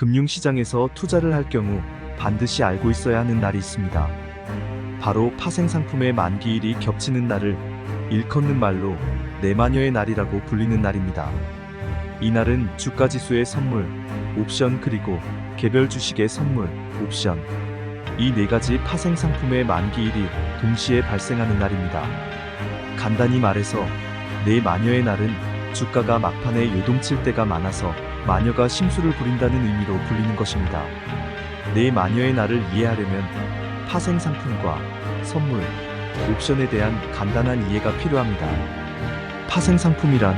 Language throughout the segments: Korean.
금융시장에서 투자를 할 경우 반드시 알고 있어야 하는 날이 있습니다. 바로 파생상품의 만기일이 겹치는 날을 일컫는 말로 내마녀의 날이라고 불리는 날입니다. 이날은 주가지수의 선물, 옵션 그리고 개별 주식의 선물, 옵션 이 네 가지 파생상품의 만기일이 동시에 발생하는 날입니다. 간단히 말해서 내마녀의 날은 주가가 막판에 요동칠 때가 많아서 마녀가 심술을 부린다는 의미로 불리는 것입니다. 내마녀의 날을 이해하려면 파생상품과 선물, 옵션에 대한 간단한 이해가 필요합니다. 파생상품이란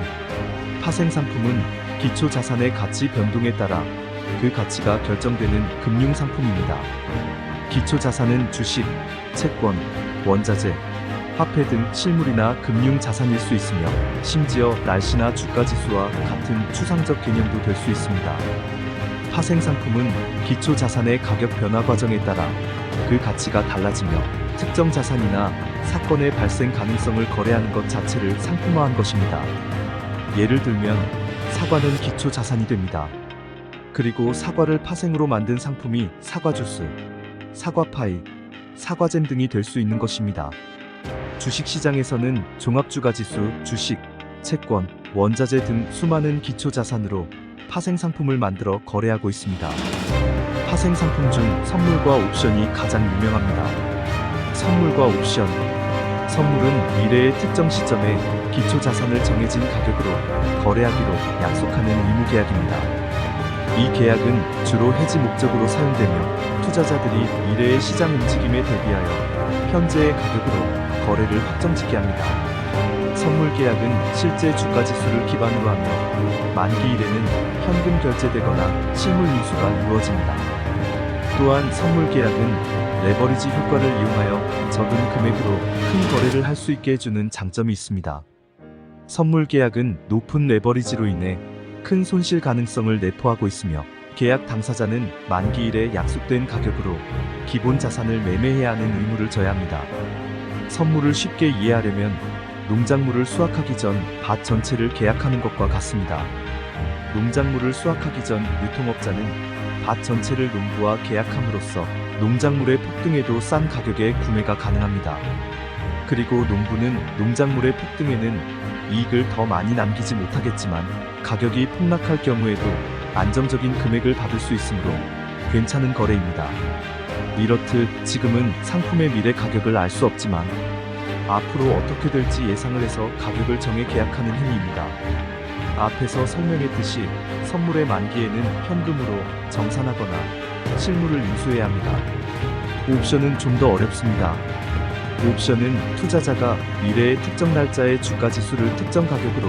파생상품은 기초자산의 가치 변동에 따라 그 가치가 결정되는 금융상품입니다. 기초자산은 주식, 채권, 원자재, 화폐 등 실물이나 금융자산일 수 있으며 심지어 날씨나 주가지수와 같은 추상적 개념도 될 수 있습니다. 파생상품은 기초자산의 가격 변화 과정에 따라 그 가치가 달라지며 특정 자산이나 사건의 발생 가능성을 거래하는 것 자체를 상품화한 것입니다. 예를 들면 사과는 기초자산이 됩니다. 그리고 사과를 파생으로 만든 상품이 사과주스, 사과파이, 사과잼 등이 될 수 있는 것입니다. 주식시장에서는 종합주가지수, 주식, 채권, 원자재 등 수많은 기초자산으로 파생상품을 만들어 거래하고 있습니다. 파생상품 중 선물과 옵션이 가장 유명합니다. 선물과 옵션. 선물은 미래의 특정 시점에 기초자산을 정해진 가격으로 거래하기로 약속하는 의무계약입니다. 이 계약은 주로 해지 목적으로 사용되며 투자자들이 미래의 시장 움직임에 대비하여 현재의 가격으로 거래를 확정짓게 합니다. 선물 계약은 실제 주가지수를 기반으로 하며 만기일에는 현금 결제되거나 실물 인수가 이루어집니다. 또한 선물 계약은 레버리지 효과를 이용하여 적은 금액으로 큰 거래를 할 수 있게 해주는 장점이 있습니다. 선물 계약은 높은 레버리지로 인해 큰 손실 가능성을 내포하고 있으며 계약 당사자는 만기일에 약속된 가격으로 기본 자산을 매매해야 하는 의무를 져야 합니다. 선물을 쉽게 이해하려면 농작물을 수확하기 전 밭 전체를 계약하는 것과 같습니다. 농작물을 수확하기 전 유통업자는 밭 전체를 농부와 계약함으로써 농작물의 폭등에도 싼 가격에 구매가 가능합니다. 그리고 농부는 농작물의 폭등에는 이익을 더 많이 남기지 못하겠지만 가격이 폭락할 경우에도 안정적인 금액을 받을 수 있으므로 괜찮은 거래입니다. 이렇듯 지금은 상품의 미래 가격을 알 수 없지만 앞으로 어떻게 될지 예상을 해서 가격을 정해 계약하는 행위입니다. 앞에서 설명했듯이 선물의 만기에는 현금으로 정산하거나 실물을 인수해야 합니다. 옵션은 좀 더 어렵습니다. 옵션은 투자자가 미래의 특정 날짜의 주가지수를 특정 가격으로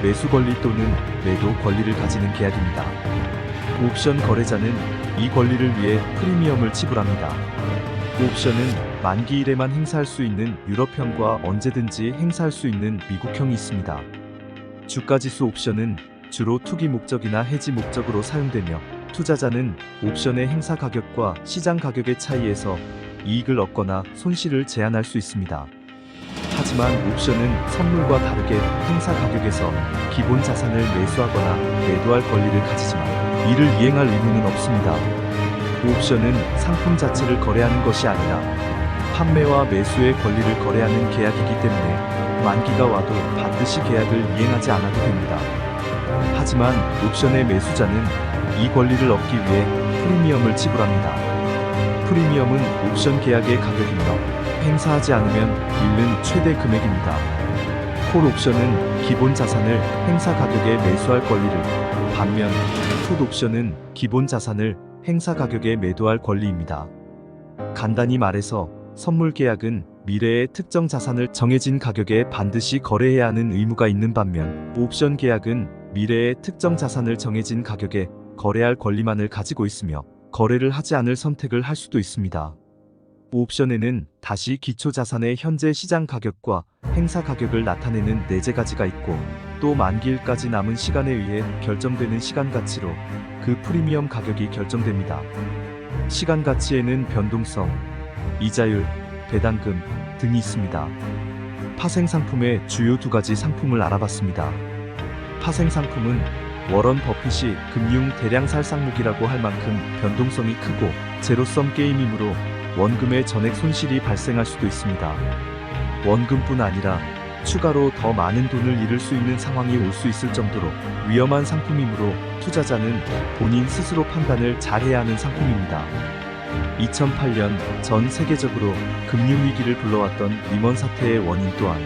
매수 권리 또는 매도 권리를 가지는 계약입니다. 옵션 거래자는 이 권리를 위해 프리미엄을 지불합니다. 옵션은 만기일에만 행사할 수 있는 유럽형과 언제든지 행사할 수 있는 미국형이 있습니다. 주가지수 옵션은 주로 투기 목적이나 해지 목적으로 사용되며 투자자는 옵션의 행사 가격과 시장 가격의 차이에서 이익을 얻거나 손실을 제한할 수 있습니다. 하지만 옵션은 선물과 다르게 행사 가격에서 기본 자산을 매수하거나 매도할 권리를 가지지만 이를 이행할 의무는 없습니다. 옵션은 상품 자체를 거래하는 것이 아니라 판매와 매수의 권리를 거래하는 계약이기 때문에 만기가 와도 반드시 계약을 이행하지 않아도 됩니다. 하지만 옵션의 매수자는 이 권리를 얻기 위해 프리미엄을 지불합니다. 프리미엄은 옵션 계약의 가격이며 행사하지 않으면 잃는 최대 금액입니다. 콜 옵션은 기본 자산을 행사 가격에 매수할 권리를, 반면 풋 옵션은 기본 자산을 행사 가격에 매도할 권리입니다. 간단히 말해서 선물 계약은 미래의 특정 자산을 정해진 가격에 반드시 거래해야 하는 의무가 있는 반면 옵션 계약은 미래의 특정 자산을 정해진 가격에 거래할 권리만을 가지고 있으며 거래를 하지 않을 선택을 할 수도 있습니다. 옵션에는 다시 기초자산의 현재 시장 가격과 행사 가격을 나타내는 4가지가 있고 또 만기일까지 남은 시간에 의해 결정되는 시간 가치로 그 프리미엄 가격이 결정됩니다. 시간 가치에는 변동성, 이자율, 배당금 등이 있습니다. 파생상품의 주요 2가지 상품을 알아봤습니다. 파생상품은 워런 버핏이 금융 대량 살상무기라고 할 만큼 변동성이 크고 제로섬 게임이므로 원금의 전액 손실이 발생할 수도 있습니다. 원금뿐 아니라 추가로 더 많은 돈을 잃을 수 있는 상황이 올 수 있을 정도로 위험한 상품이므로 투자자는 본인 스스로 판단을 잘해야 하는 상품입니다. 2008년 전 세계적으로 금융위기를 불러왔던 리먼 사태의 원인 또한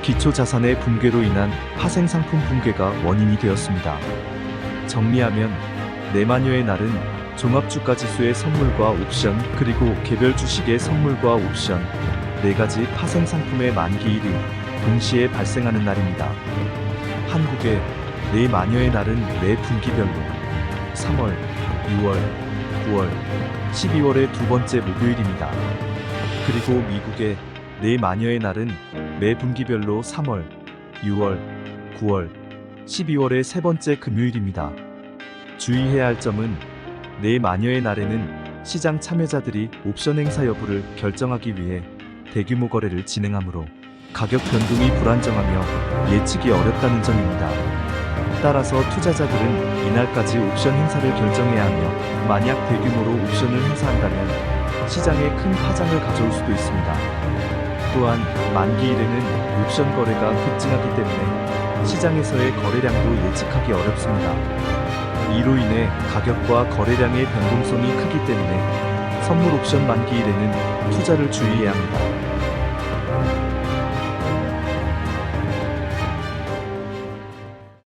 기초자산의 붕괴로 인한 파생상품 붕괴가 원인이 되었습니다. 정리하면 내마녀의 날은 종합주가지수의 선물과 옵션 그리고 개별 주식의 선물과 옵션 4가지 파생상품의 만기일이 동시에 발생하는 날입니다. 한국의 내마녀의 날은 매 분기별로 3월, 6월, 9월, 12월의 두 번째 목요일입니다. 그리고 미국의 내마녀의 날은 매 분기별로 3월, 6월, 9월, 12월의 세 번째 금요일입니다. 주의해야 할 점은 내마녀의 날에는 시장 참여자들이 옵션 행사 여부를 결정하기 위해 대규모 거래를 진행하므로 가격 변동이 불안정하며 예측이 어렵다는 점입니다. 따라서 투자자들은 이날까지 옵션 행사를 결정해야 하며 만약 대규모로 옵션을 행사한다면 시장에 큰 파장을 가져올 수도 있습니다. 또한 만기일에는 옵션 거래가 급증하기 때문에 시장에서의 거래량도 예측하기 어렵습니다. 이로 인해 가격과 거래량의 변동성이 크기 때문에 선물 옵션 만기일에는 투자를 주의해야 합니다.